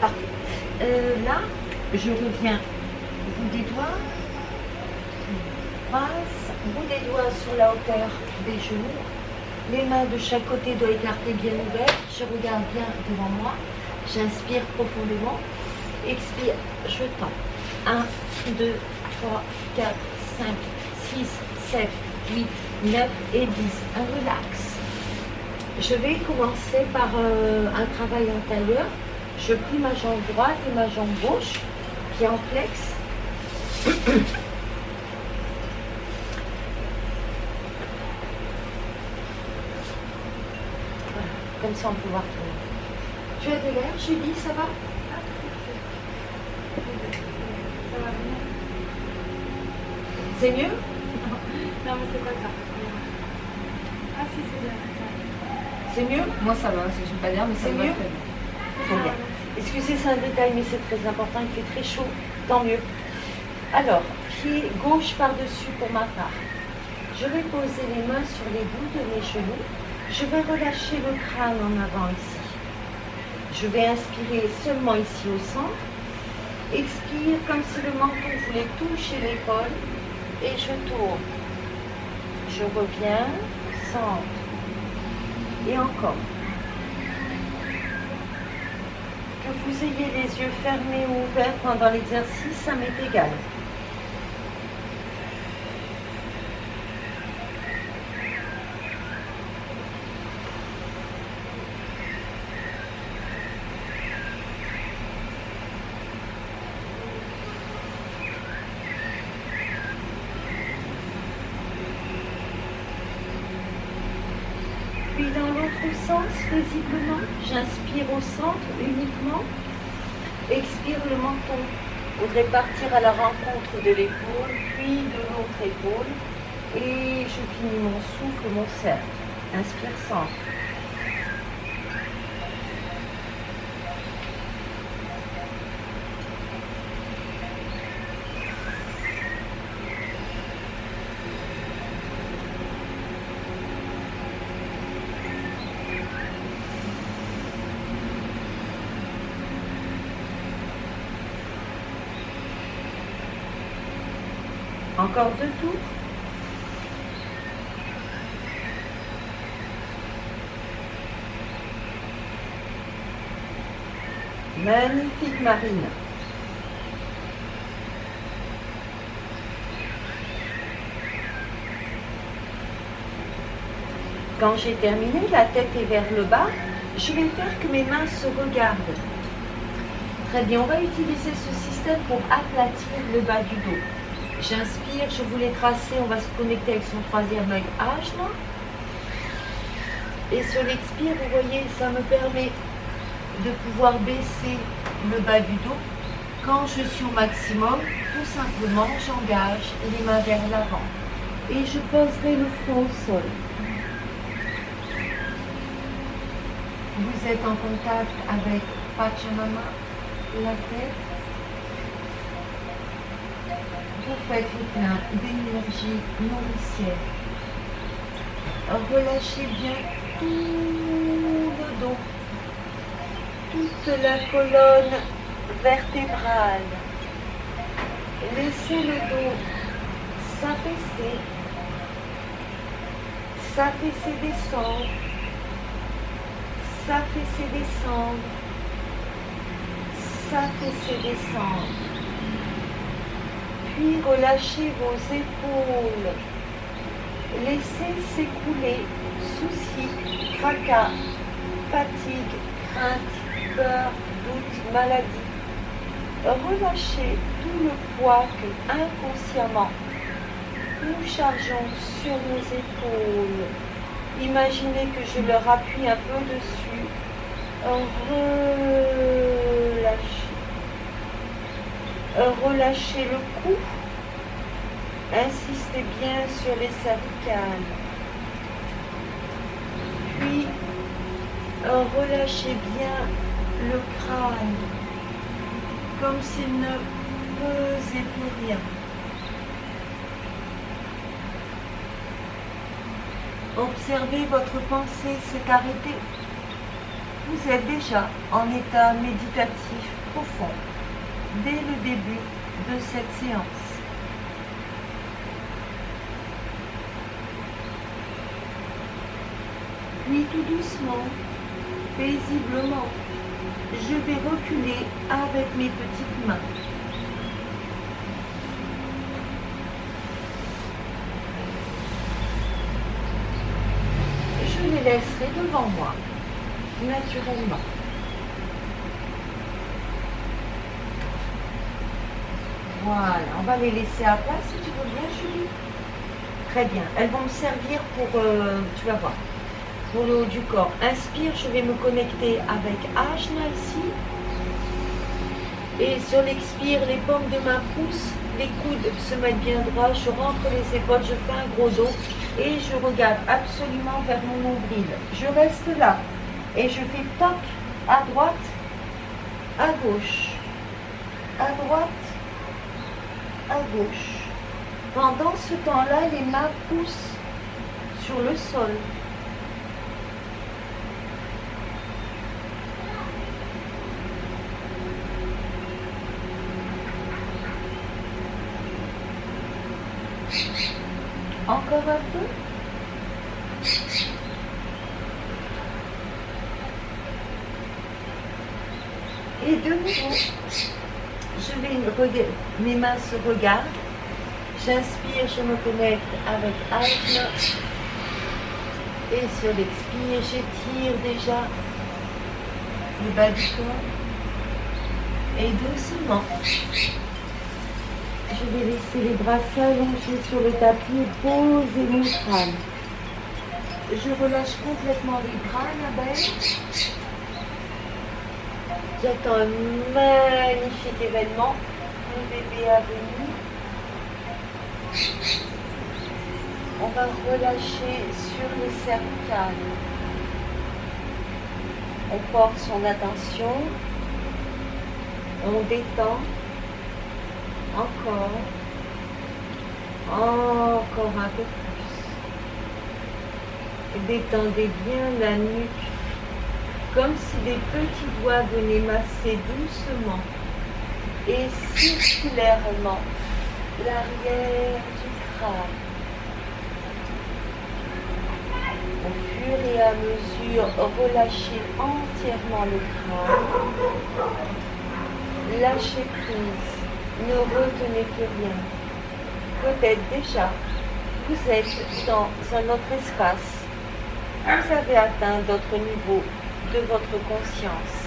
Parfait. Là, je reviens au bout des doigts. Passe, bout des doigts sur la hauteur des genoux. Les mains de chaque côté doivent écarter bien ouvertes. Je regarde bien devant moi. J'inspire profondément. Expire, je tends. 1, 2, 3, 4, 5, 6, 7, 8, 9 et 10. Relax. Je vais commencer par un travail antérieur. Je plie ma jambe droite et ma jambe gauche qui est en flex. Voilà, comme ça on peut voir tout. Tu as de l'air, Julie, ça va? C'est mieux? Non, mais c'est pas ça. Ah si, c'est bien. C'est mieux? Moi ça va, je ne vais pas dire, mais ça C'est va mieux? très bien. Très bien. Excusez, c'est un détail, mais c'est très important. Il fait très chaud, tant mieux. Alors, pied gauche par-dessus pour ma part. Je vais poser les mains sur les bouts de mes genoux. Je vais relâcher le crâne en avant ici. Je vais inspirer seulement ici au centre. Expire comme si le menton voulait toucher l'épaule. Et je tourne. Je reviens, centre. Et encore. Que vous ayez les yeux fermés ou ouverts pendant l'exercice, ça m'est égal. Puis dans l'autre sens, paisiblement, j'inspire au centre uniquement. Expire le menton. Je voudrais partir à la rencontre de l'épaule, puis de l'autre épaule. Et je finis mon souffle, mon cercle. Inspire centre. Encore 2 tours. Magnifique, Marine. Quand j'ai terminé, la tête est vers le bas. Je vais faire que mes mains se regardent. Très bien, on va utiliser ce système pour aplatir le bas du dos. J'inspire, je voulais tracer, on va se connecter avec son troisième œil H là. Et sur l'expire, vous voyez, ça me permet de pouvoir baisser le bas du dos. Quand je suis au maximum, tout simplement, j'engage les mains vers l'avant. Et je poserai le front au sol. Vous êtes en contact avec Pachamama, la tête. Vous faites le plein d'énergie nourricière. Relâchez bien tout le dos, toute la colonne vertébrale. Laissez le dos s'affaisser, descendre, s'affaisser, descendre, s'affaisser, descendre. Puis relâchez vos épaules. Laissez s'écouler soucis, tracas, fatigue, crainte, peur, doute, maladie. Relâchez tout le poids que inconsciemment nous chargeons sur nos épaules. Imaginez que je leur appuie un peu dessus. Relâchez le cou. Insistez bien sur les cervicales. Puis, relâchez bien le crâne, comme s'il ne pesait plus rien. Observez votre pensée s'est arrêtée. Vous êtes déjà en état méditatif profond dès le début de cette séance. Puis tout doucement, paisiblement, je vais reculer avec mes petites mains. Je les laisserai devant moi, naturellement. Voilà, on va les laisser à plat si tu veux bien, Julie. Très bien, elles vont me servir pour, tu vas voir, pour le haut du corps. Inspire, je vais me connecter avec Ajna ici. Et sur l'expire, les paumes de ma pouce, les coudes se mettent bien droits, je rentre les épaules, je fais un gros dos et je regarde absolument vers mon nombril. Je reste là et je fais toc à droite, à gauche, à droite, à gauche. Pendant ce temps-là, les mains poussent sur le sol. Encore un peu. Et de nouveau, je vais mes mains se regardent. J'inspire, je me connecte avec Ajna. Et sur l'expire, j'étire déjà le bas du corps. Et doucement, je vais laisser les bras s'allonger sur le tapis et poser mon crâne. Je relâche complètement les bras, Annabelle. J'attends un magnifique événement. Mon bébé a venu. On va relâcher sur les cervicales. On porte son attention. On détend. Encore un peu plus. Détendez bien la nuque, comme si des petits doigts venaient masser doucement et circulairement l'arrière du crâne. Au fur et à mesure, relâchez entièrement le crâne. Lâchez prise. Ne retenez plus rien. Peut-être déjà, vous êtes dans un autre espace. Vous avez atteint d'autres niveaux de votre conscience.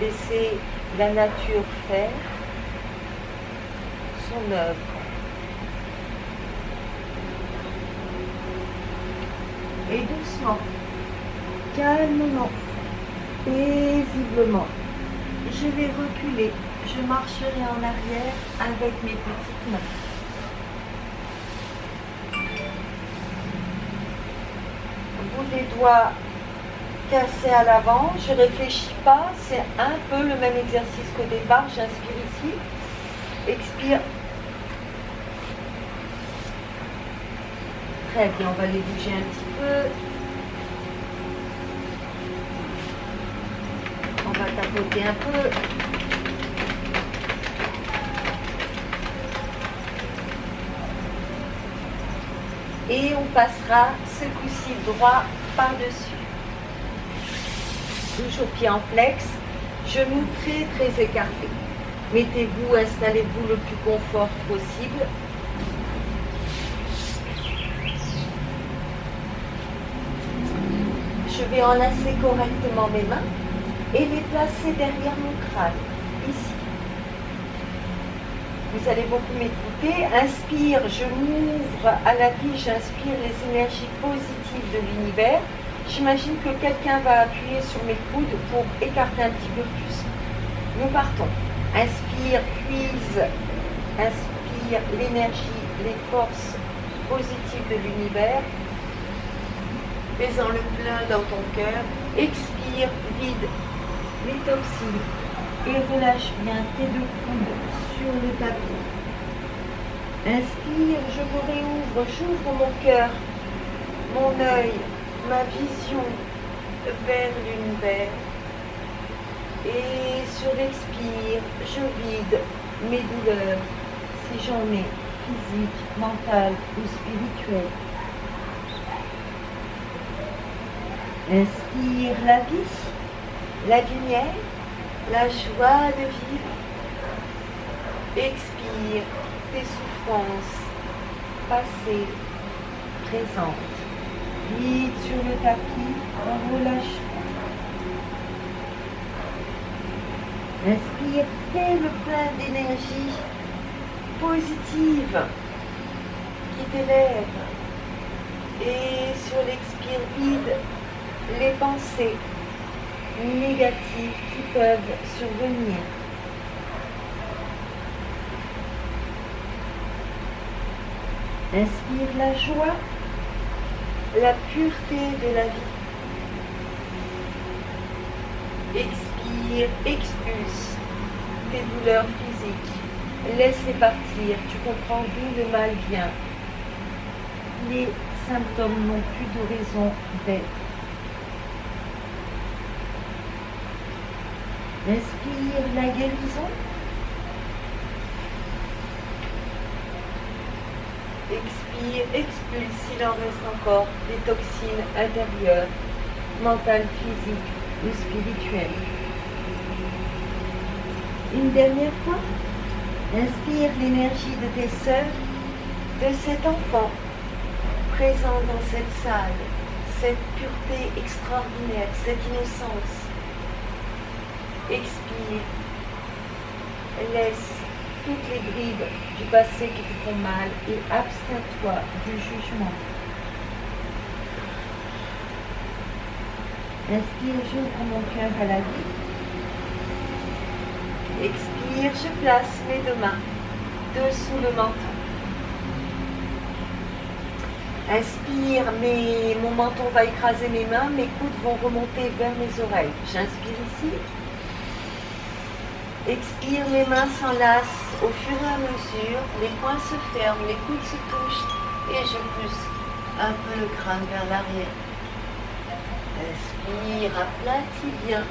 Laissez la nature faire son œuvre. Et doucement, calmement, paisiblement, je vais reculer, je marcherai en arrière avec mes petites mains. Bout des doigts cassés à l'avant, je ne réfléchis pas, c'est un peu le même exercice qu'au départ, j'inspire ici, expire. Très bien, on va les bouger un petit peu. On va tapoter un peu. Et on passera ce coup-ci droit par-dessus. Toujours pied en flex, genoux très très écartés. Mettez-vous, installez-vous le plus confort possible. Je vais enlacer correctement mes mains et les placer derrière mon crâne, ici. Vous allez beaucoup m'écouter. Inspire, je m'ouvre à la vie, j'inspire les énergies positives de l'univers. J'imagine que quelqu'un va appuyer sur mes coudes pour écarter un petit peu plus. Nous partons. Inspire, puise, inspire l'énergie, les forces positives de l'univers. Fais-en le plein dans ton cœur. Expire, vide les toxines et relâche bien tes deux coudes sur le tapis. Inspire, je me réouvre, j'ouvre mon cœur, mon œil, ma vision vers l'univers. Et sur l'expire, je vide mes douleurs, si j'en ai, physiques, mentales ou spirituelles. Inspire la vie, la lumière, la joie de vivre. Expire tes souffrances passées, présentes. Vide sur le tapis en relâchant. Inspire, fais le plein d'énergie positive qui t'élève. Et sur l'expire, vide les pensées négatives qui peuvent survenir. Inspire la joie, la pureté de la vie. Expire, expulse tes douleurs physiques. Laisse-les partir. Tu comprends d'où le mal vient. Les symptômes n'ont plus de raison d'être. Inspire la guérison. Expire, expulse s'il en reste encore des toxines intérieures, mentales, physiques ou spirituelles. Une dernière fois, inspire l'énergie de tes sœurs, de cet enfant présent dans cette salle, cette pureté extraordinaire, cette innocence. Expire, laisse toutes les bribes du passé qui te font mal et abstiens-toi du jugement. Inspire, j'ouvre mon cœur à la vie. Expire, je place mes deux mains dessous le menton. Inspire, mon menton va écraser mes mains, mes coudes vont remonter vers mes oreilles. J'inspire ici. Expire, mes mains s'enlacent au fur et à mesure, les poings se ferment, les coudes se touchent et je pousse un peu le crâne vers l'arrière. Inspire, aplatis bien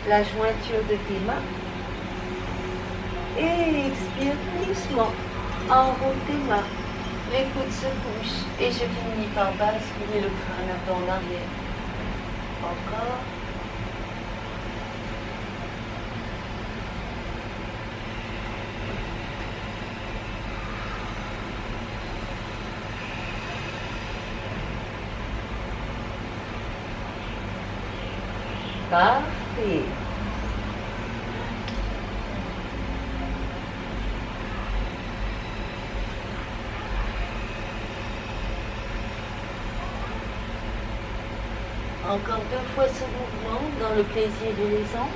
la jointure de tes mains et expire doucement, enroule tes mains, les coudes se couchent et je finis par basculer le crâne un peu en arrière. Encore. Parfait. Encore 2 fois ce mouvement dans le plaisir de l'aisance.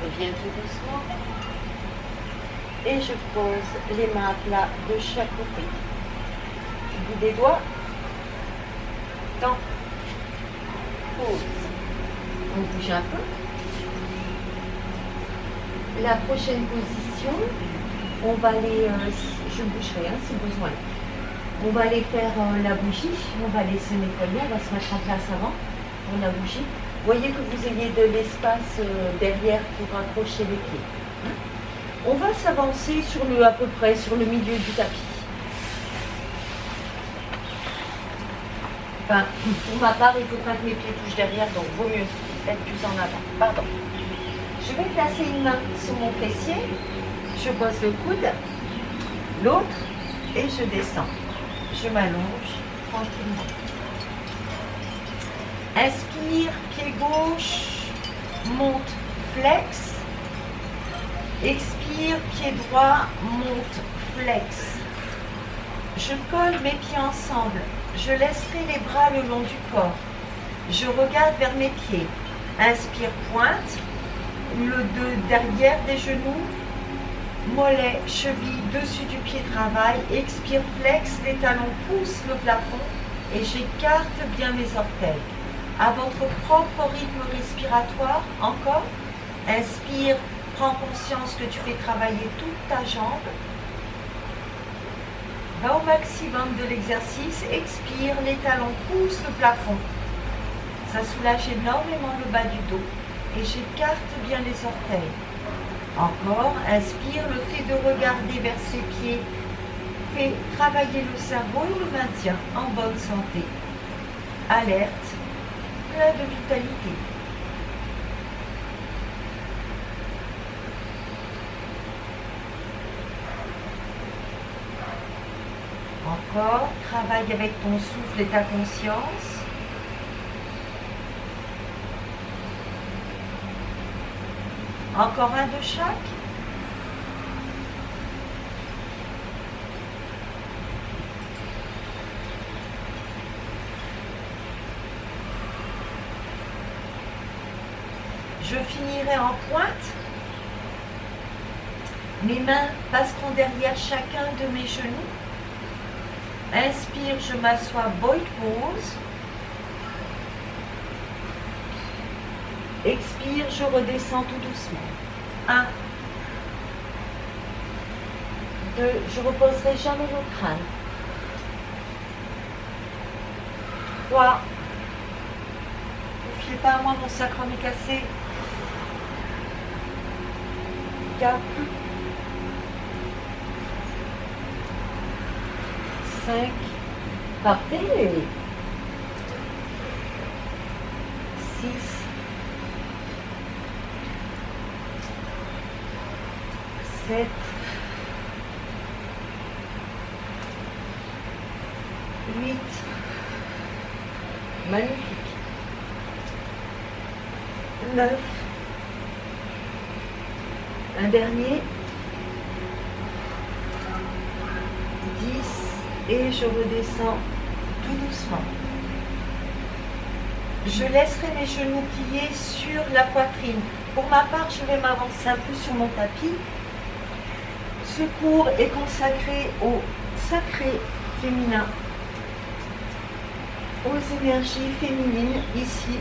Reviens tout doucement et je pose les mains à plat de chaque côté. Bout des doigts, tends, pose. On bouge un peu. La prochaine position, on va aller, je bougerai si besoin. On va aller faire la bougie, on va aller se nettoyer, on va se mettre en place avant pour la bougie. Voyez que vous ayez de l'espace derrière pour accrocher les pieds. On va s'avancer sur à peu près sur le milieu du tapis. Enfin, pour ma part, il faut pas que mes pieds touchent derrière, donc vaut mieux être plus en avant. Pardon. Je vais placer une main sur mon fessier, je pose le coude, l'autre, et je descends. Je m'allonge tranquillement. Inspire, pied gauche, monte, flex. Expire, pied droit, monte, flex. Je colle mes pieds ensemble. Je laisserai les bras le long du corps. Je regarde vers mes pieds. Inspire, pointe. Le 2 derrière des genoux. Mollet, cheville, dessus du pied travail. Expire, flex, les talons poussent le plafond et j'écarte bien mes orteils. À votre propre rythme respiratoire, encore. Inspire, prends conscience que tu fais travailler toute ta jambe. Va au maximum de l'exercice. Expire, les talons poussent le plafond. Ça soulage énormément le bas du dos et j'écarte bien les orteils. Encore, inspire, le fait de regarder vers ses pieds fait travailler le cerveau et le maintien en bonne santé. Alerte, plein de vitalité. Encore, travaille avec ton souffle et ta conscience. Encore un de chaque. Je finirai en pointe. Mes mains passeront derrière chacun de mes genoux. Inspire, je m'assois, boy pose. Expire, je redescends tout doucement. 1, 2, je ne reposerai jamais le crâne. 3, ne fiez pas à moi, mon sacrum est cassé. 4, 5, parfait. 6, 7, 8, magnifique. 9, un dernier. 10 et je redescends tout doucement. Je laisserai mes genoux pliés sur la poitrine. Pour ma part, je vais m'avancer un peu sur mon tapis. Ce cours est consacré au sacré féminin, aux énergies féminines. Ici,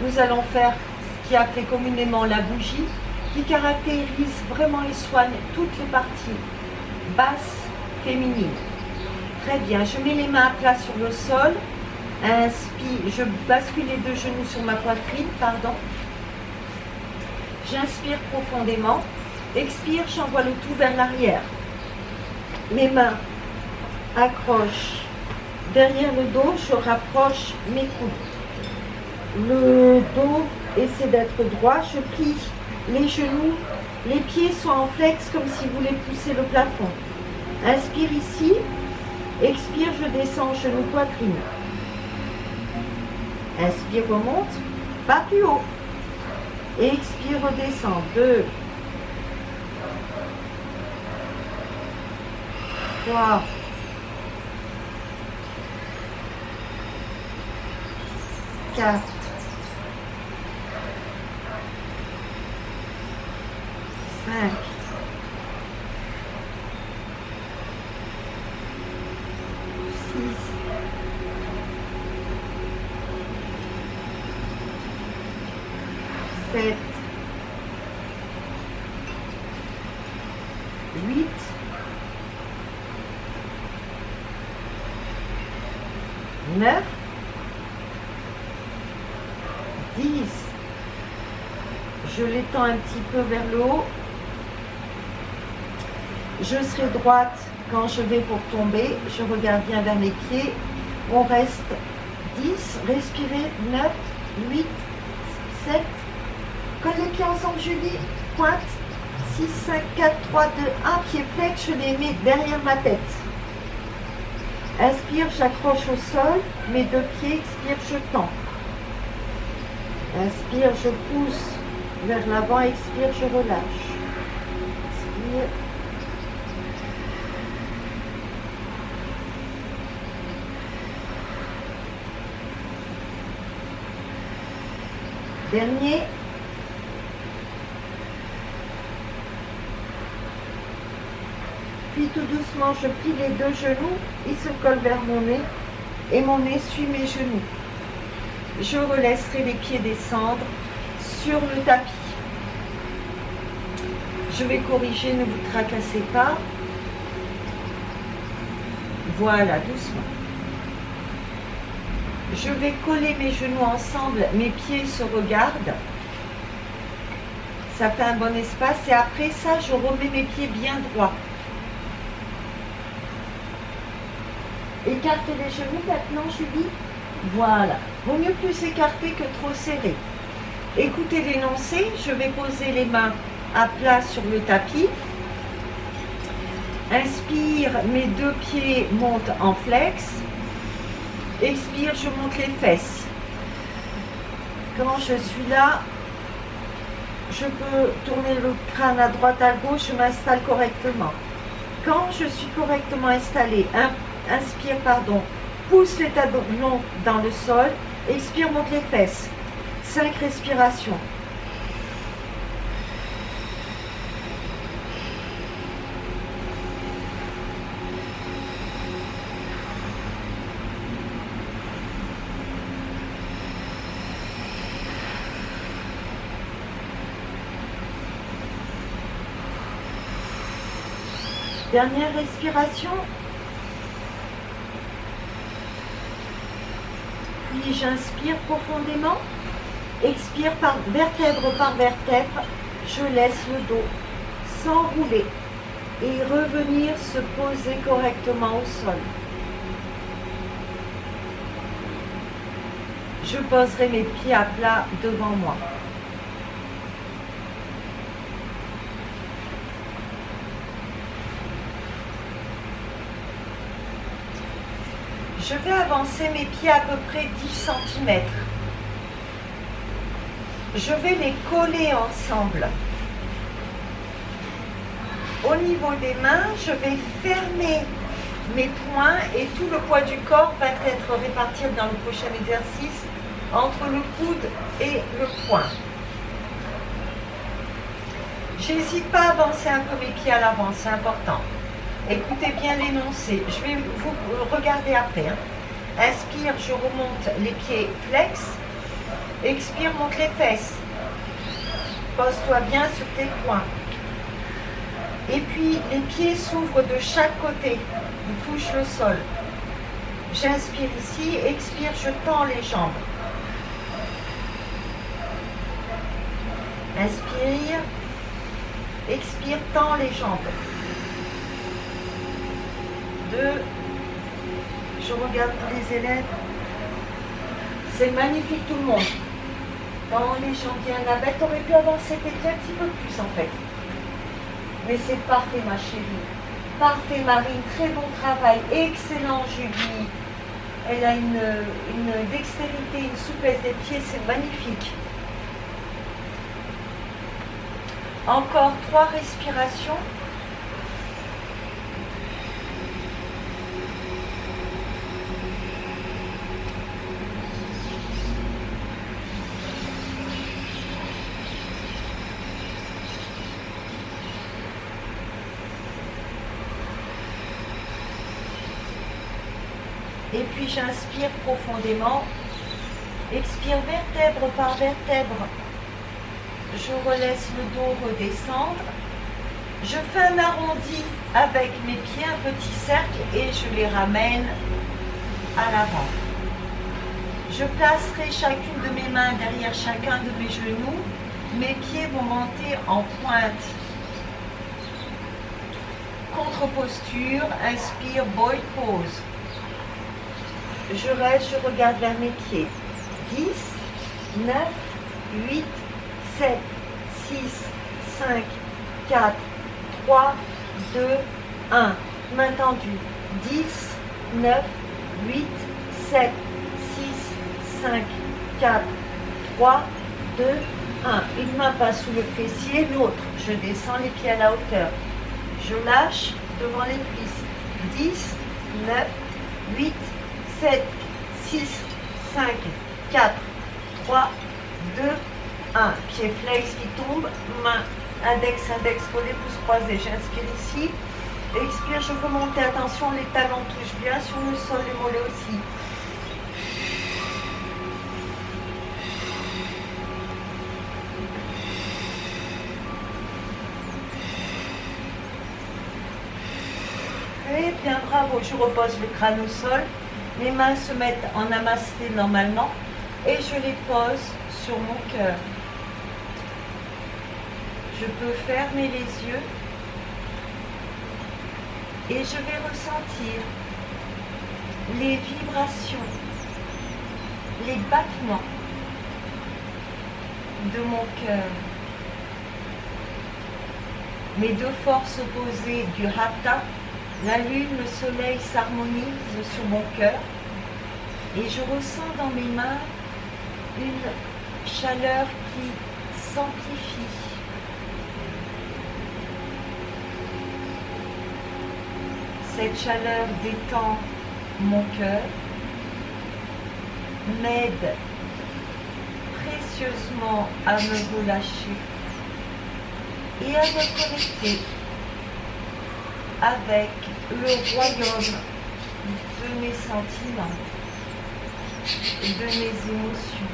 nous allons faire ce qui est appelé communément la bougie, qui caractérise vraiment et soigne toutes les parties basses féminines. Très bien, je mets les mains à plat sur le sol. Inspire, je bascule les deux genoux sur ma poitrine, pardon. J'inspire profondément. Expire, j'envoie le tout vers l'arrière. Mes mains accrochent derrière le dos, je rapproche mes coudes. Le dos essaie d'être droit, je plie les genoux, les pieds sont en flex comme si vous voulez pousser le plafond. Inspire ici, expire, je descends, genou, poitrine. Inspire, remonte, pas plus haut. Expire, redescend. 2, 3, 4, 5, 6, 7, 8, 9, 10. Je l'étends un petit peu vers le haut. Je serai droite quand je vais pour tomber. Je regarde bien vers mes pieds. On reste 10. Respirez. 9, 8, 7. Colle les pieds ensemble, Julie. Pointe. 6, 5, 4, 3, 2, 1. Pied flex, je les mets derrière ma tête. Inspire, j'accroche au sol. Mes deux pieds. Expire, je tends. Inspire, je pousse vers l'avant. Expire, je relâche. Inspire. Dernier. Puis tout doucement, je plie les deux genoux, ils se collent vers mon nez et mon nez suit mes genoux. Je relaisserai les pieds descendre sur le tapis. Je vais corriger, ne vous tracassez pas. Voilà, doucement. Je vais coller mes genoux ensemble, mes pieds se regardent. Ça fait un bon espace et après ça, je remets mes pieds bien droits. Écartez les genoux maintenant, Julie. Voilà. Vaut mieux plus écarter que trop serré. Écoutez l'énoncé. Je vais poser les mains à plat sur le tapis. Inspire, mes deux pieds montent en flex. Expire, je monte les fesses. Quand je suis là, je peux tourner le crâne à droite, à gauche, je m'installe correctement. Quand je suis correctement installée, inspire, pousse les talons dans le sol, expire, monte les fesses. 5 respirations. Dernière respiration. Puis j'inspire profondément. Expire vertèbre par vertèbre. Je laisse le dos s'enrouler et revenir se poser correctement au sol. Je poserai mes pieds à plat devant moi. Je vais avancer mes pieds à peu près 10 cm. Je vais les coller ensemble. Au niveau des mains, je vais fermer mes poings et tout le poids du corps va être réparti dans le prochain exercice entre le coude et le poing. J'hésite pas à avancer un peu mes pieds à l'avant, c'est important. Écoutez bien l'énoncé. Je vais vous regarder après. Inspire, je remonte les pieds flex. Expire, monte les fesses. Pose-toi bien sur tes poings. Et puis, les pieds s'ouvrent de chaque côté. Ils touchent le sol. J'inspire ici. Expire, je tends les jambes. Inspire. Expire, tends les jambes. 2. Je regarde les élèves. C'est magnifique tout le monde. Quand les gens viennent à bête, t'aurais pu avancer tes pieds un petit peu plus en fait. Mais c'est parfait ma chérie. Parfait Marine, très bon travail. Excellent Julie. Elle a une dextérité, une souplesse des pieds, c'est magnifique. Encore 3 respirations. Et puis j'inspire profondément, expire vertèbre par vertèbre, je relaisse le dos redescendre, je fais un arrondi avec mes pieds, un petit cercle et je les ramène à l'avant. Je placerai chacune de mes mains derrière chacun de mes genoux, mes pieds vont monter en pointe. Contre-posture, inspire, boy pose. Je reste, je regarde vers mes pieds. 10, 9, 8, 7, 6, 5, 4, 3, 2, 1. Main tendue. 10, 9, 8, 7, 6, 5, 4, 3, 2, 1. Une main passe sous le fessier, l'autre. Je descends les pieds à la hauteur. Je lâche devant les cuisses. 10, 9, 8, 7, 6, 5, 4, 3, 2, 1, pied flex qui tombe, main index, index, collé, pouce croisé. J'inspire ici. Expire, je veux monter. Attention, les talons touchent bien sur le sol, les mollets aussi. Très bien, bravo. Je repose le crâne au sol. Mes mains se mettent en namasté normalement et je les pose sur mon cœur. Je peux fermer les yeux et je vais ressentir les vibrations, les battements de mon cœur. Mes deux forces opposées du Hatha, la lune, le soleil s'harmonisent sur mon cœur et je ressens dans mes mains une chaleur qui s'amplifie. Cette chaleur détend mon cœur, m'aide précieusement à me relâcher et à me connecter avec le royaume de mes sentiments, de mes émotions.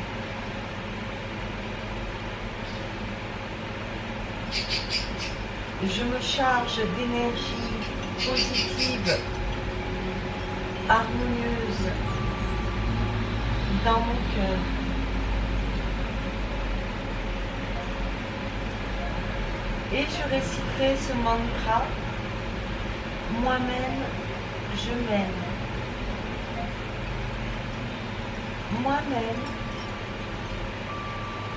Je me charge d'énergie positive, harmonieuse dans mon cœur. Et je réciterai ce mantra: moi-même, je m'aime. Moi-même,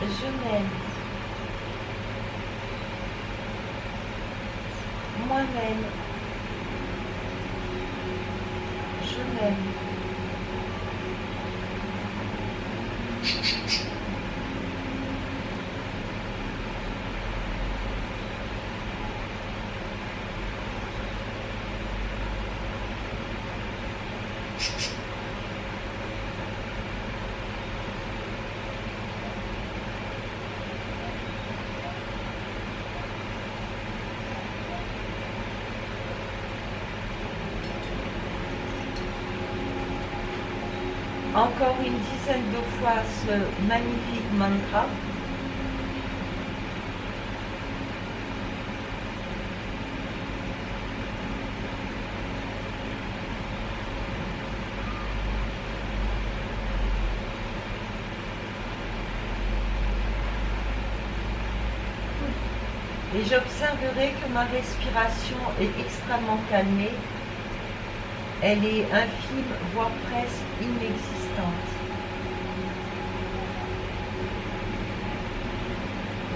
je m'aime. Moi-même, je m'aime. Encore une dizaine de fois ce magnifique mantra. Et j'observerai que ma respiration est extrêmement calmée. Elle est infime, voire presque inexistante.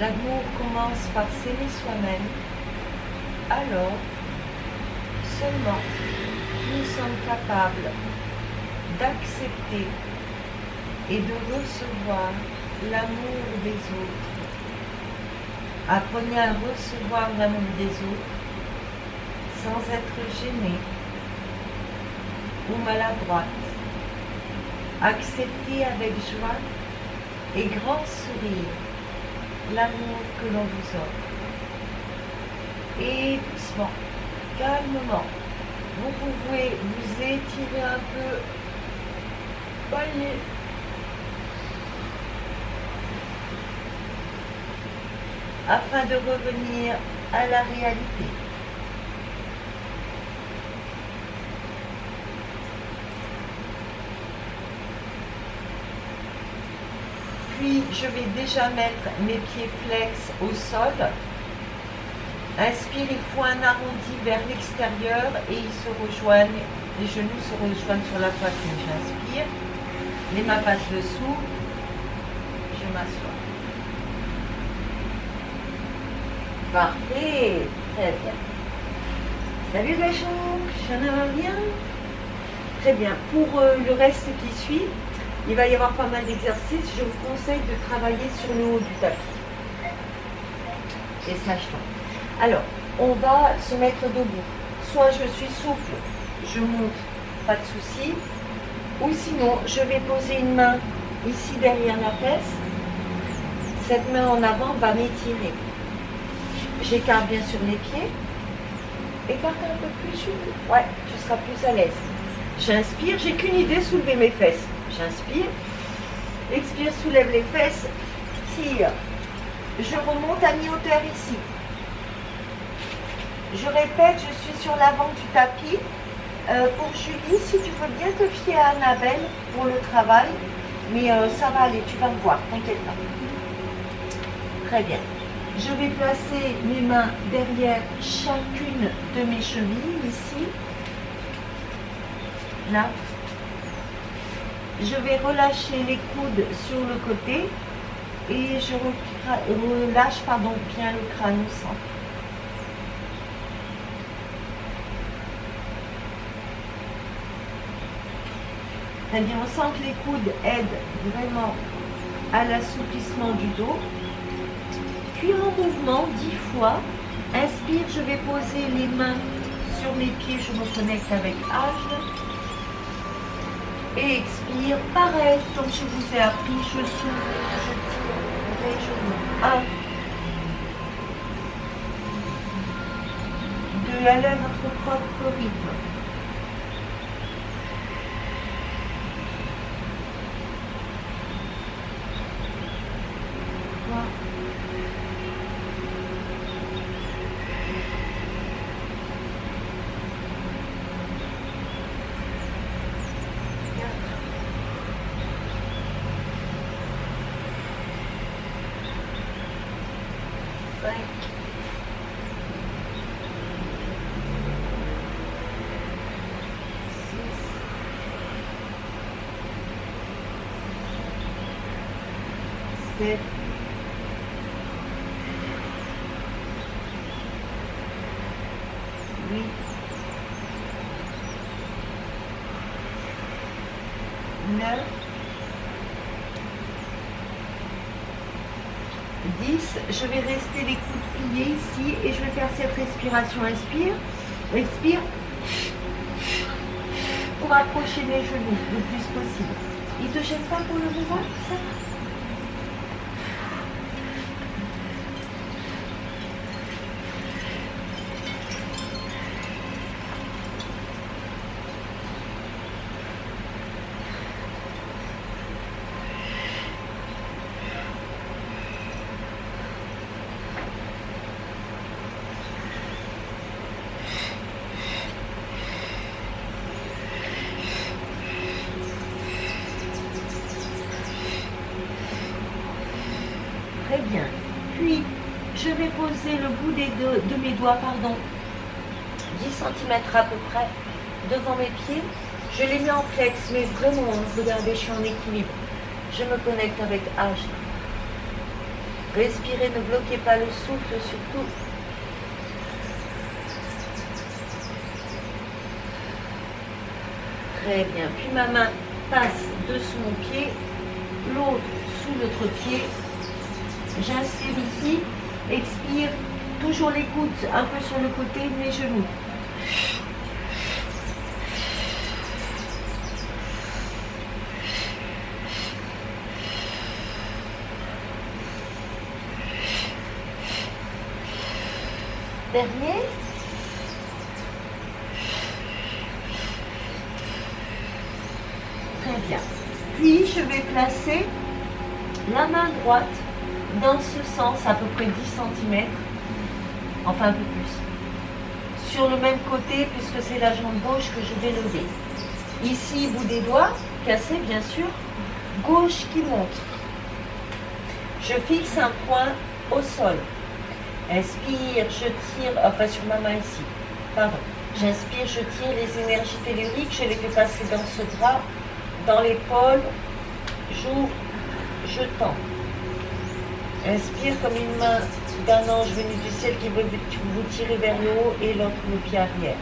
L'amour commence par s'aimer soi-même. Alors, seulement, nous sommes capables d'accepter et de recevoir l'amour des autres. Apprenez à recevoir l'amour des autres sans être gêné ou maladroite. Acceptez avec joie et grand sourire l'amour que l'on vous offre. Et doucement, calmement, vous pouvez vous étirer un peu, bailler, afin de revenir à la réalité. Puis je vais déjà mettre mes pieds flex au sol. Inspire, il faut un arrondi vers l'extérieur et ils se rejoignent, les genoux se rejoignent sur la poitrine. J'inspire, les mains passent dessous, je m'assois. Parfait, très bien. Salut les gens, ça va bien? Très bien, pour le reste qui suit, il va y avoir pas mal d'exercices. Je vous conseille de travailler sur le haut du tapis. Et smash-ton. Alors, on va se mettre debout. Soit je suis souple, je monte, pas de souci. Ou sinon, je vais poser une main ici derrière la fesse. Cette main en avant va m'étirer. J'écarte bien sûr les pieds. Écarte un peu plus, Julie. Ouais, tu seras plus à l'aise. J'inspire, j'ai qu'une idée, soulever mes fesses. J'inspire. Expire, soulève les fesses. Tire. Je remonte à mi-hauteur ici. Je répète, je suis sur l'avant du tapis. Pour Julie, si tu veux bien te fier à Annabelle pour le travail. Mais ça va aller, tu vas me voir, t'inquiète pas. Très bien. Je vais placer mes mains derrière chacune de mes chevilles, ici. Là. Je vais relâcher les coudes sur le côté et je relâche bien le crâne au centre. Très bien, on sent que les coudes aident vraiment à l'assouplissement du dos. Puis en mouvement 10 fois, inspire, je vais poser les mains sur mes pieds, je me connecte avec Age. Et expire, pareil, comme je vous ai appris, je souffle, je tire légèrement. 1, 2, allez à votre propre rythme. 3, 5, 6, 7, 8, 9, 10. Je vais rester les coudes pliés ici et je vais faire cette respiration. Inspire, expire pour accrocher les genoux le plus possible. Il ne te gêne pas pour le mouvement, ça va? Très bien. Puis, je vais poser le bout de mes doigts, 10 cm à peu près, devant mes pieds. Je les mets en flex, mais vraiment, regardez, je suis en équilibre. Je me connecte avec Age. Respirez, ne bloquez pas le souffle surtout. Très bien. Puis ma main passe dessous mon pied, l'autre sous l'autre pied. J'inspire ici, expire, toujours les coudes un peu sur le côté de mes genoux. Dernier. Très bien. Puis je vais placer la main droite dans ce sens, à peu près 10 cm, enfin un peu plus, sur le même côté, puisque c'est la jambe gauche que je vais lever. Ici, bout des doigts, cassé bien sûr, gauche qui monte. Je fixe un point au sol. Inspire, je tire, enfin sur ma main ici, pardon. J'inspire, je tire les énergies telluriques, je les fais passer dans ce bras, dans l'épaule, j'ouvre, je tends. Inspire comme une main d'un ange venu du ciel qui veut vous tirer vers le haut et l'autre le pied arrière.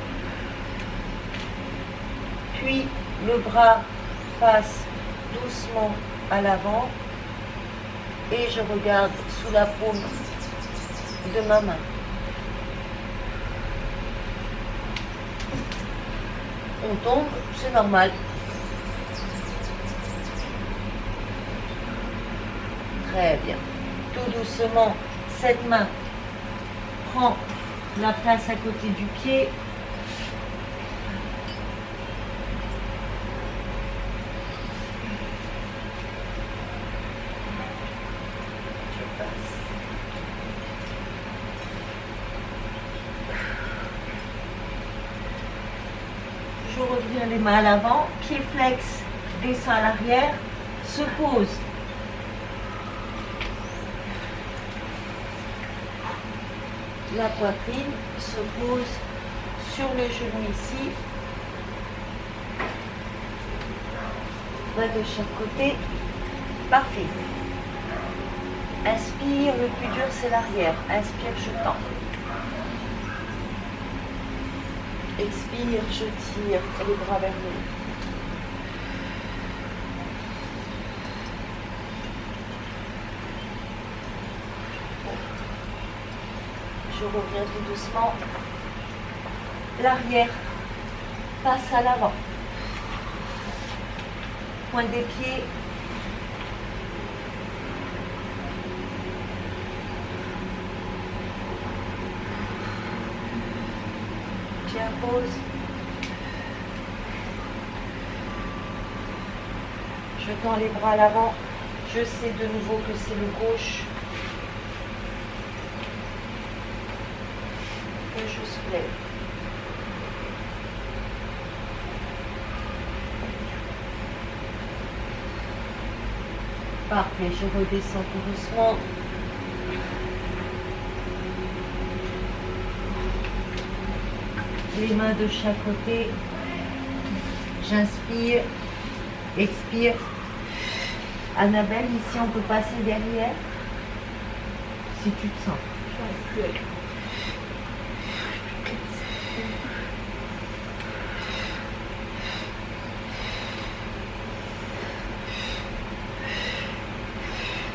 Puis le bras passe doucement à l'avant et je regarde sous la paume de ma main. On tombe, c'est normal. Très bien. Tout doucement, cette main prend la place à côté du pied. Je passe. Je reviens les mains à l'avant, pied flex, descend à l'arrière, se pose. La poitrine se pose sur le genou ici. Main de chaque côté. Parfait. Inspire, le plus dur c'est l'arrière. Inspire, je tends. Expire, je tire les bras vers le haut. Je reviens tout doucement. L'arrière passe à l'avant. Pointe des pieds. Tiens, pause. Je tends les bras à l'avant. Je sais de nouveau que c'est le gauche. Que je soulève. Parfait, je redescends tout doucement. Les mains de chaque côté. J'inspire, expire. Annabelle, ici on peut passer derrière. Si tu te sens.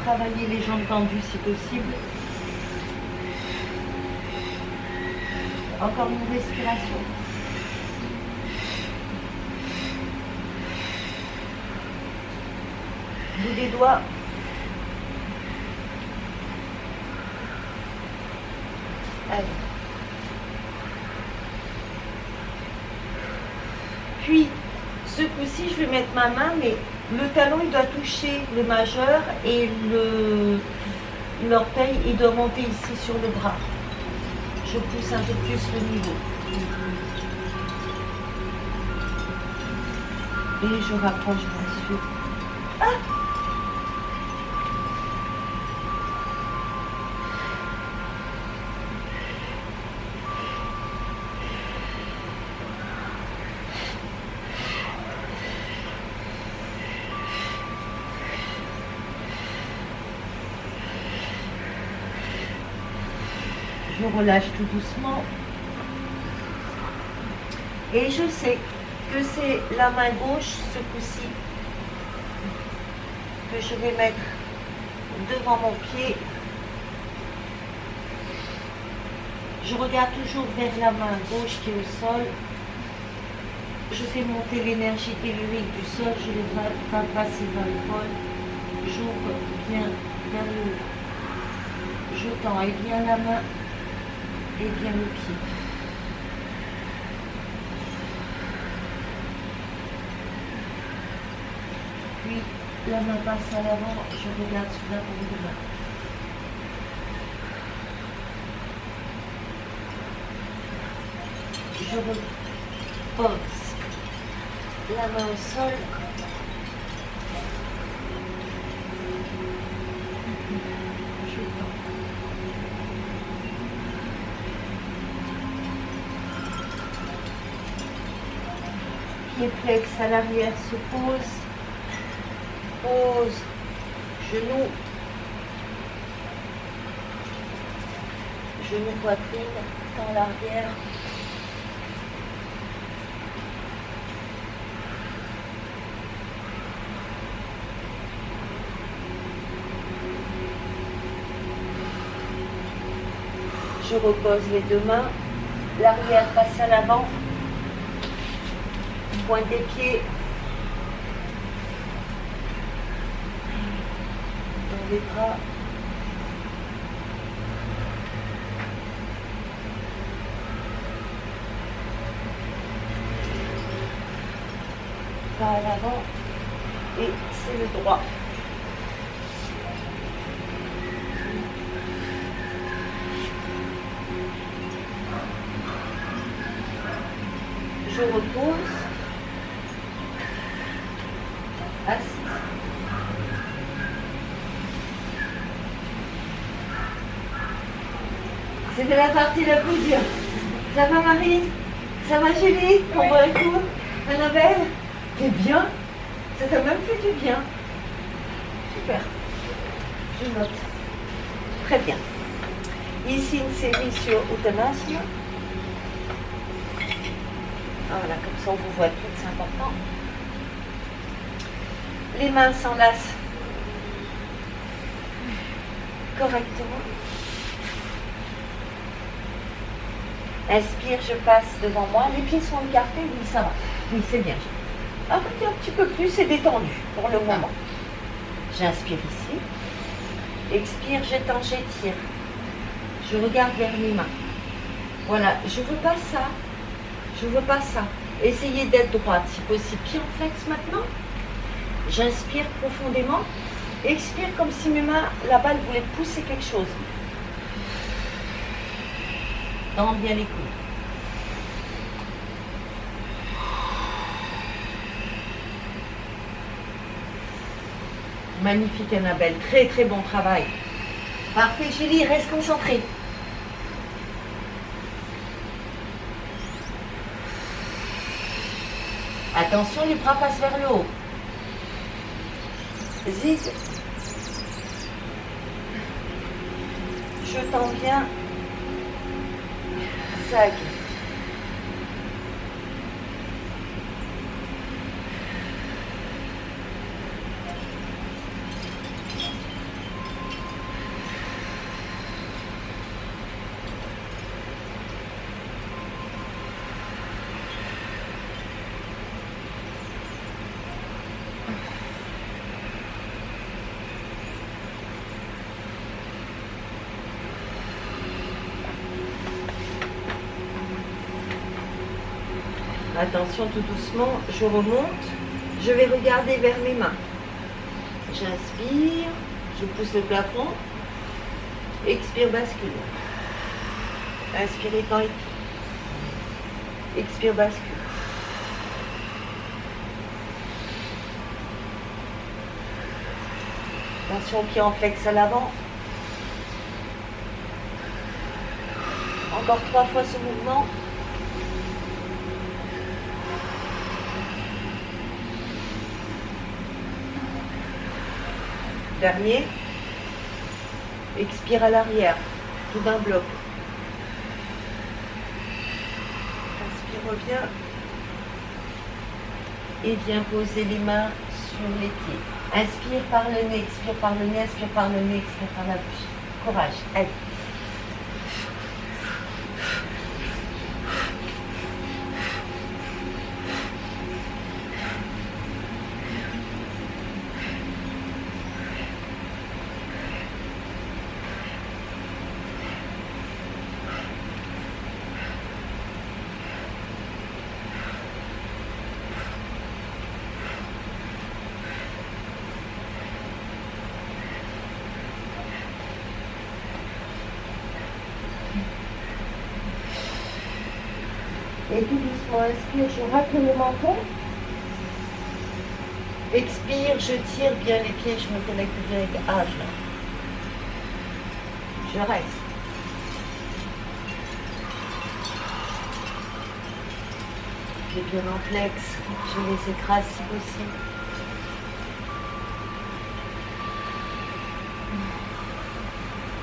Travailler les jambes tendues si possible. Encore une respiration. Bout des doigts. Allez. Puis, ce coup-ci, je vais mettre ma main, mais le talon, il doit toucher le majeur et l'orteil, il doit monter ici sur le bras. Je pousse un peu plus le niveau. Et je rapproche bien sûr. Ah! Je relâche tout doucement. Et je sais que c'est la main gauche, ce coup-ci, que je vais mettre devant mon pied. Je regarde toujours vers la main gauche qui est au sol. Je fais monter l'énergie tellurique du sol, je les fais passer vers le bol. J'ouvre bien vers le haut. Je tends et bien la main et bien le pied. Puis la main passe à l'avant, je regarde sous la paume de main. Je repose la main au sol. Je tends. Pied flex à l'arrière se pose. Pose, genou. Genou, poitrine, dans l'arrière. Je repose les deux mains, l'arrière passe à l'avant, pointe des pieds, dans les bras, pas à l'avant. Et c'est le droit. Je repose. Assis. C'était la partie la plus dure. Ça va Marie? Ça va Julie? On voit un coup? Annabelle? T'es bien? Ça t'a même fait du bien. Super. Je note. Très bien. Ici une série sur Uttanasana. Voilà, comme ça on vous voit tout, c'est important. Les mains s'enlacent correctement. Inspire, je passe devant moi. Les pieds sont écartés, oui, ça va. Oui, c'est bien. Un petit peu plus, c'est détendu pour le moment. J'inspire ici. Expire, j'étends, j'étire. Je regarde vers mes mains. Voilà, je ne veux pas ça. Je ne veux pas ça. Essayez d'être droite, si possible. Pied en flex maintenant. J'inspire profondément. Expire comme si mes mains, la balle voulait pousser quelque chose. Tends bien les coudes. Magnifique Annabelle, très très bon travail. Parfait Julie, reste concentrée. Attention, les bras passent vers le haut. Zig. Je tends bien. Zag. Attention, tout doucement, je remonte. Je vais regarder vers mes mains. J'inspire, je pousse le plafond. Expire, bascule. Inspire, étend, étire. Expire, bascule. Attention, pied en flex à l'avant. Encore 3 fois ce mouvement. Dernier. Expire à l'arrière, tout d'un bloc. Inspire, reviens. Et viens poser les mains sur les pieds. Inspire par le nez, expire par le nez, expire par le nez, expire par la bouche. Courage, allez. Et tout doucement, inspire, je racle le menton. Expire, je tire bien les pieds, je me connecte bien avec l'âge. Je reste. Pieds bien en flex, je les écrase si possible.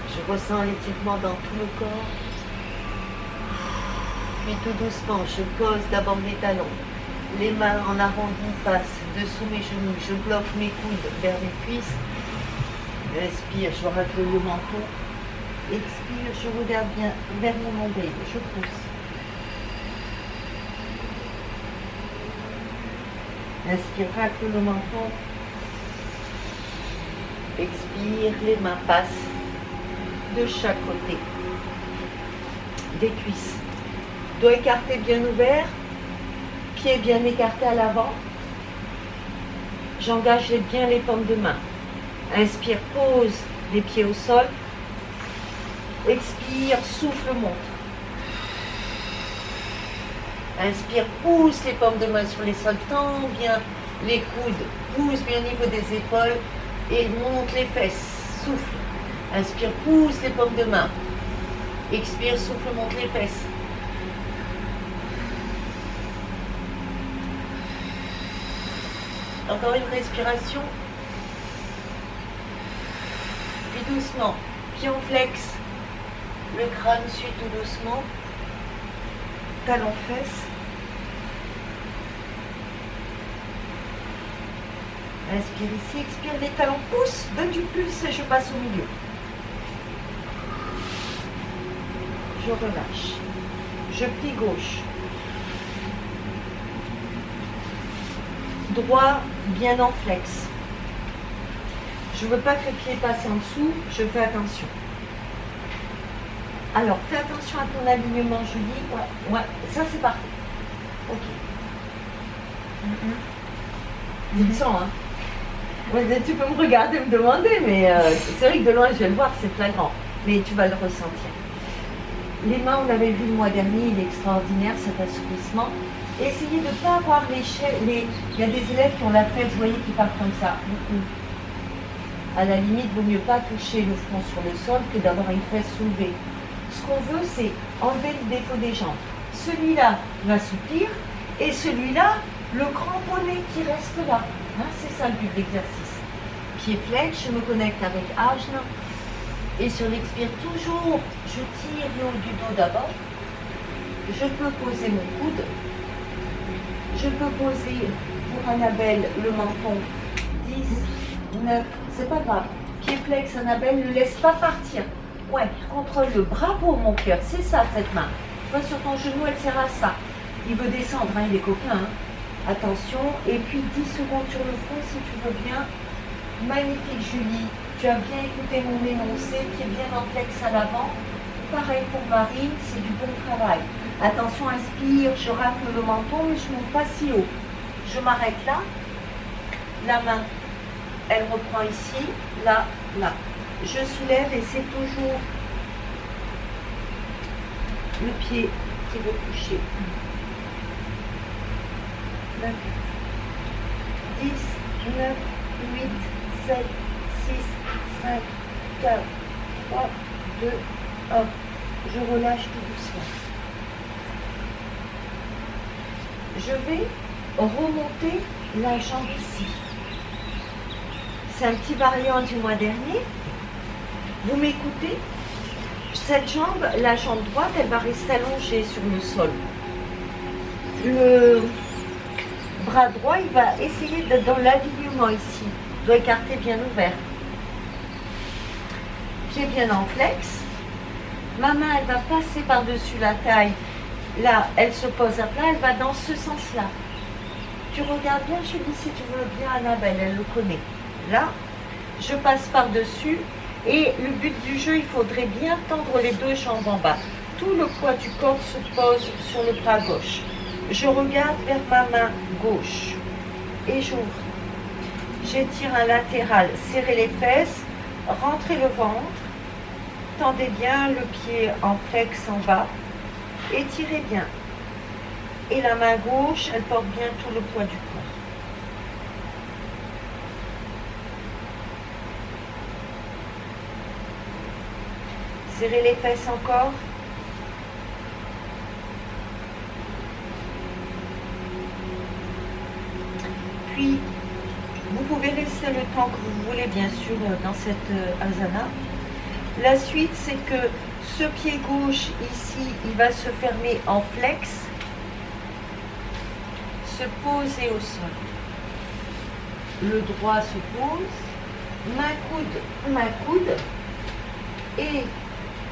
Je ressens l'étirement dans tout le corps. Puis tout doucement, je pose d'abord mes talons. Les mains en arrondi passent dessous mes genoux. Je bloque mes coudes vers mes cuisses. Inspire, je racle le menton. Expire, je regarde bien vers mon nombril. Je pousse. Inspire, racle le menton. Expire, les mains passent de chaque côté des cuisses. Dos écarté bien ouvert, pieds bien écartés à l'avant. J'engage bien les paumes de main. Inspire, pose les pieds au sol. Expire, souffle, monte. Inspire, pousse les paumes de main sur les sols, tends bien les coudes, pousse bien au niveau des épaules et monte les fesses, souffle. Inspire, pousse les paumes de main. Expire, souffle, monte les fesses. Encore une respiration. Puis doucement, pied en flex, le crâne suit tout doucement. Talons fesses. Inspire ici, expire, les talons poussent, donne du pulse et je passe au milieu. Je relâche. Je plie gauche. Droit bien en flex. Je ne veux pas que les pieds passent en dessous, je fais attention. Alors, fais attention à ton alignement, Julie. Ouais, ça c'est parfait. Ok. Tu le sens, hein? Ouais, tu peux me regarder, me demander, mais c'est vrai que de loin je vais le voir, c'est flagrant. Mais tu vas le ressentir. Les mains, on l'avait vu le mois dernier, il est extraordinaire cet assouplissement. Essayez de ne pas avoir il y a des élèves qui ont la fesse, vous voyez, qui partent comme ça. À la limite, il vaut mieux pas toucher le front sur le sol que d'avoir une fesse soulevée. Ce qu'on veut, c'est enlever le défaut des jambes. Celui-là va s'assouplir et celui-là, le cramponné qui reste là. Hein, c'est ça le but de l'exercice. Pied flex, je me connecte avec Ajna. Et sur l'expire, toujours, je tire le haut du dos d'abord. Je peux poser mon coude. Je peux poser pour Annabelle le menton 10, 9, c'est pas grave. Pied flex, Annabelle, ne laisse pas partir. Ouais, contrôle-le. Bravo mon cœur, c'est ça cette main. Toi sur ton genou, elle sert à ça. Il veut descendre, hein, il est coquin. Hein. Attention, et puis 10 secondes sur le front si tu veux bien. Magnifique Julie, tu as bien écouté mon énoncé, pied bien en flex à l'avant. Pareil pour Marine, c'est du bon travail. Attention, inspire, je racle le menton, mais je ne monte pas si haut. Je m'arrête là. La main, elle reprend ici, là, là. Je soulève et c'est toujours le pied qui veut toucher. 9, 10, 9, 8, 7, 6, 5, 4, 3, 2, 1. Je relâche tout doucement. Je vais remonter la jambe ici. C'est un petit variant du mois dernier. Vous m'écoutez? Cette jambe, la jambe droite, elle va rester allongée sur le sol. Le bras droit, il va essayer d'être dans l'alignement ici. Il doit écarter bien ouvert. Pied bien en flex. Ma main, elle va passer par-dessus la taille. Là, elle se pose à plat, elle va dans ce sens-là. Tu regardes bien, je dis si tu veux bien, Annabelle, elle le connaît. Là, je passe par-dessus. Et le but du jeu, il faudrait bien tendre les deux jambes en bas. Tout le poids du corps se pose sur le bras gauche. Je regarde vers ma main gauche et j'ouvre. J'étire un latéral, serrez les fesses, rentrez le ventre, tendez bien le pied en flex en bas, étirez bien. Et la main gauche, elle porte bien tout le poids du corps. Serrez les fesses encore. Puis, vous pouvez rester le temps que vous voulez, bien sûr, dans cette asana. La suite, c'est que ce pied gauche, ici, il va se fermer en flex, se poser au sol. Le droit se pose, main coude, et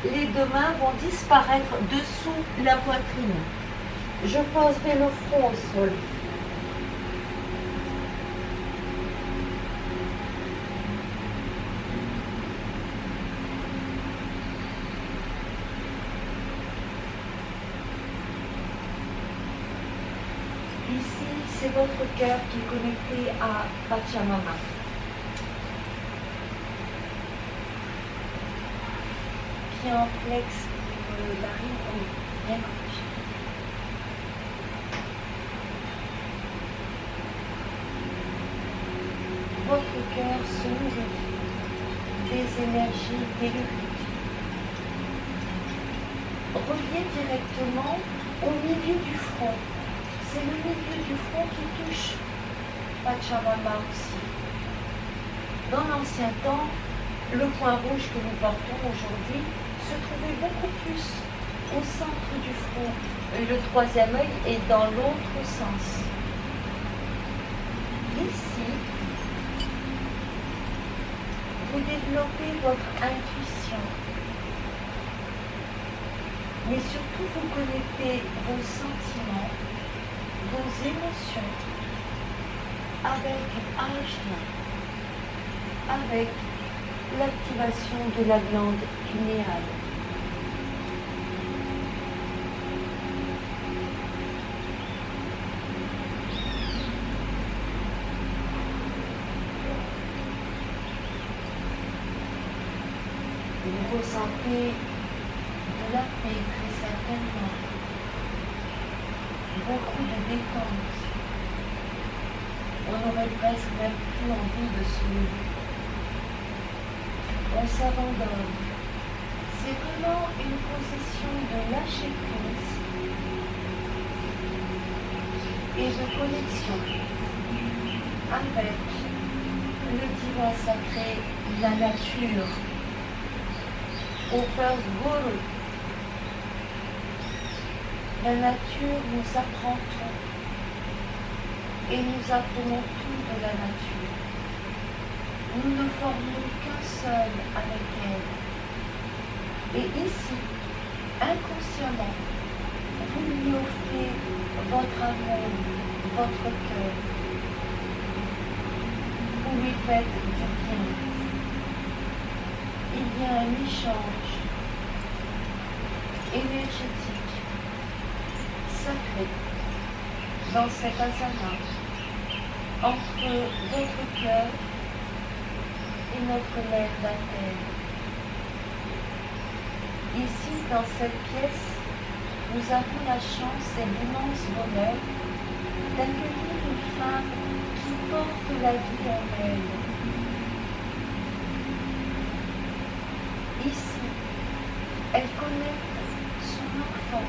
les deux mains vont disparaître dessous la poitrine. Je poserai le front au sol. Ici, c'est votre cœur qui est connecté à Pachamama. Pied en flex pour la rime, oui, bien couché. Votre cœur se nourrit des énergies telluriques. Reliez directement au milieu du front. C'est le milieu du front qui touche Pachamama aussi. Dans l'ancien temps, le point rouge que nous portons aujourd'hui se trouvait beaucoup plus au centre du front. Et le troisième œil est dans l'autre sens. Ici, vous développez votre intuition, mais surtout vous connectez vos sentiments, vos émotions avec Ajna, avec l'activation de la glande pinéale. Vous ressentez de la paix très certainement, beaucoup de détente. On aurait presque même plus envie de se lever. On s'abandonne. C'est vraiment une position de lâcher prise et de connexion avec le divin sacré, la nature. Au first Guru, la nature nous apprend tout et nous apprenons tout de la nature. Nous ne formons qu'un seul avec elle. Et ici, inconsciemment, vous lui offrez votre amour, votre cœur. Vous lui faites du bien. Il y a un échange énergétique, sacré, dans cet asana, entre votre cœur et notre mère la terre. Ici, dans cette pièce, nous avons la chance et l'immense bonheur d'accueillir une femme qui porte la vie en elle. Ici, elle connecte son enfant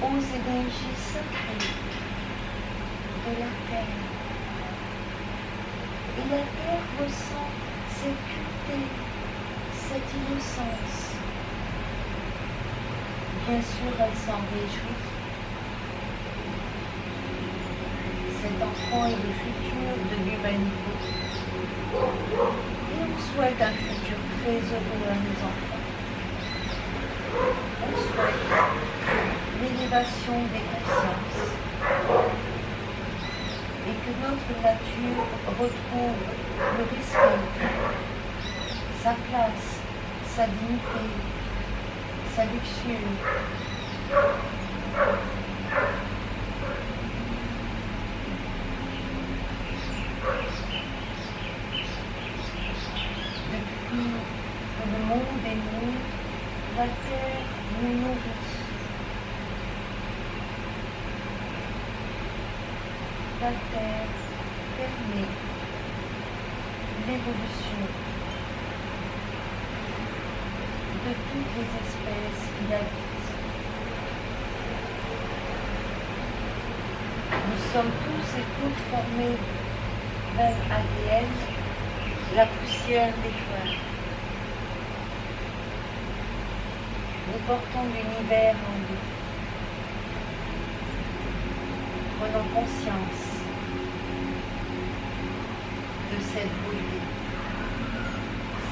aux énergies sacrées de la terre. Et la terre ressent cette pureté, cette innocence. Bien sûr, elle s'en réjouit. Cet enfant est le futur de l'humanité. Et on souhaite un futur très heureux à nos enfants. On souhaite l'élévation des consciences et que notre nature retrouve le respect, sa place, sa dignité, sa luxure. Depuis que le monde est né, la terre nous nourrit. La terre permet l'évolution de toutes les espèces qui habitent. Nous sommes tous et toutes formés d'un ADN, la poussière d'étoiles. Nous portons l'univers en nous. Prenons conscience de cette beauté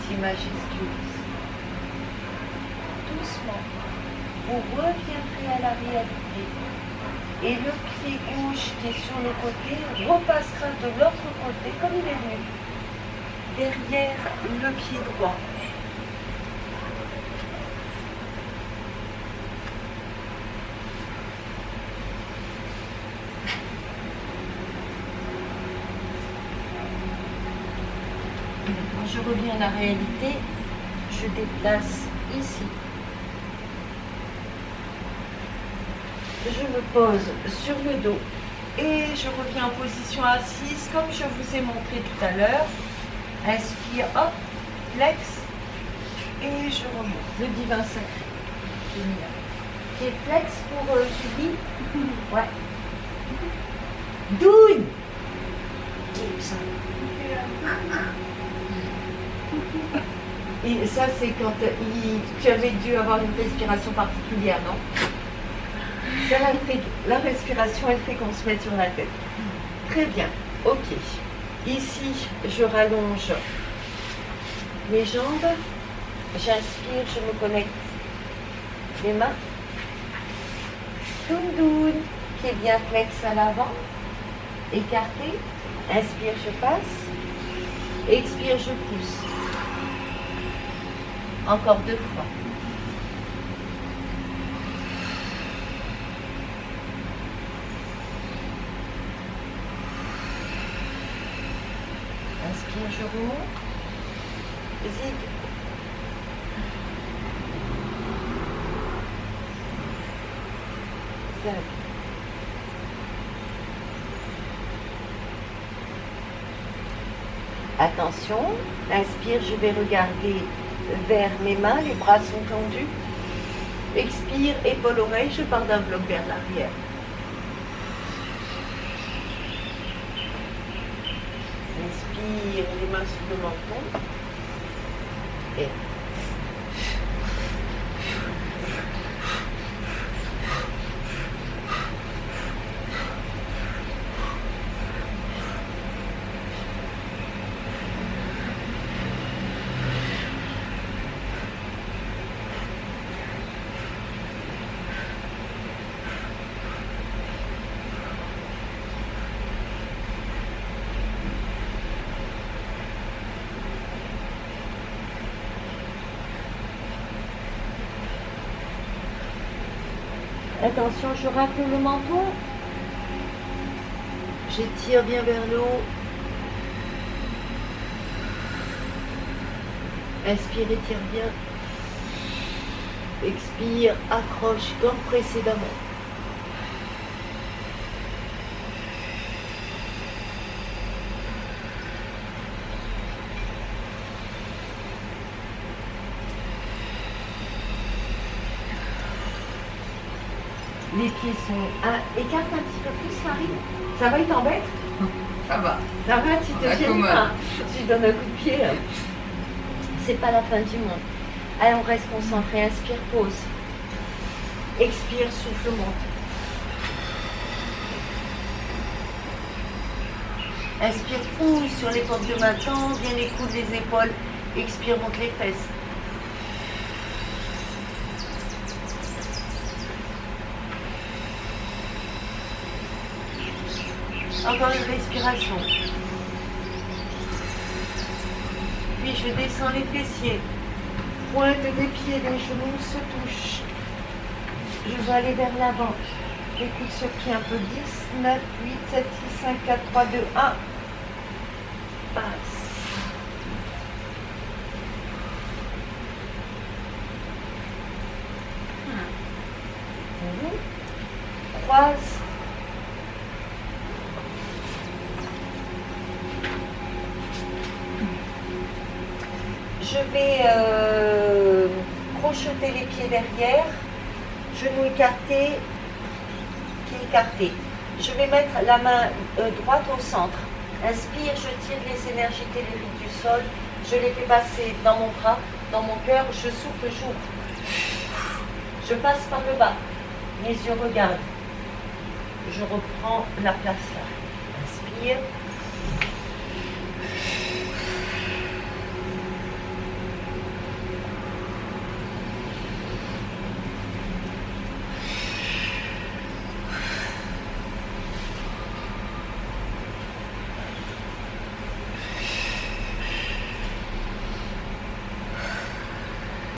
si majestueuse. Doucement, vous reviendrez à la réalité et le pied gauche qui est sur le côté repassera de l'autre côté comme il est venu, derrière le pied droit. je reviens à la réalité, je déplace ici. Je me pose sur le dos et je reviens en position assise comme je vous ai montré tout à l'heure. Inspire, hop, flex et je remonte. Le divin sacré. Génial. Qui est flex pour Julie. Ouais. Doune. Et ça, c'est quand tu avais dû avoir une respiration particulière, non? Ça, la respiration, elle fait qu'on se met sur la tête. Très bien. Ok. Ici, je rallonge les jambes. J'inspire, je me connecte les mains. Doun, qui est bien flex à l'avant. Écarté. Inspire, je passe. Expire, je pousse. Encore 2 fois. Inspire, je remonte. Zig. Zag. Attention, inspire, je vais regarder vers mes mains, les bras sont tendus. Expire, épaule-oreille, je pars d'un bloc vers l'arrière. Inspire, les mains sous le menton. Et attention, je racle le menton. J'étire bien vers le haut. Inspire, étire bien. Expire, accroche comme précédemment. Les pieds sont... écarte un petit peu plus, Marie. Ça va, il t'embête? Ça va. Ça va, tu te gênes pas. Tu donnes un coup de pied. C'est pas la fin du monde. Allez, on reste concentré. Inspire, pause. Expire, souffle, monte. Inspire, pousse sur les paumes de main, tends bien les coudes, les épaules. Expire, monte les fesses. Encore une respiration. Puis je descends les fessiers. Pointe des pieds, les genoux se touchent. Je vais aller vers l'avant. Les coudes sur pied un peu. 10, 9, 8, 7, 6, 5, 4, 3, 2, 1. Passe. Croise. Je vais crocheter les pieds derrière, genoux écartés, pieds écartés. Je vais mettre la main droite au centre. Inspire, je tire les énergies telluriques du sol. Je les fais passer dans mon bras, dans mon cœur. Je souffle, j'ouvre. Je passe par le bas. Mes yeux regardent. Je reprends la place là. Inspire.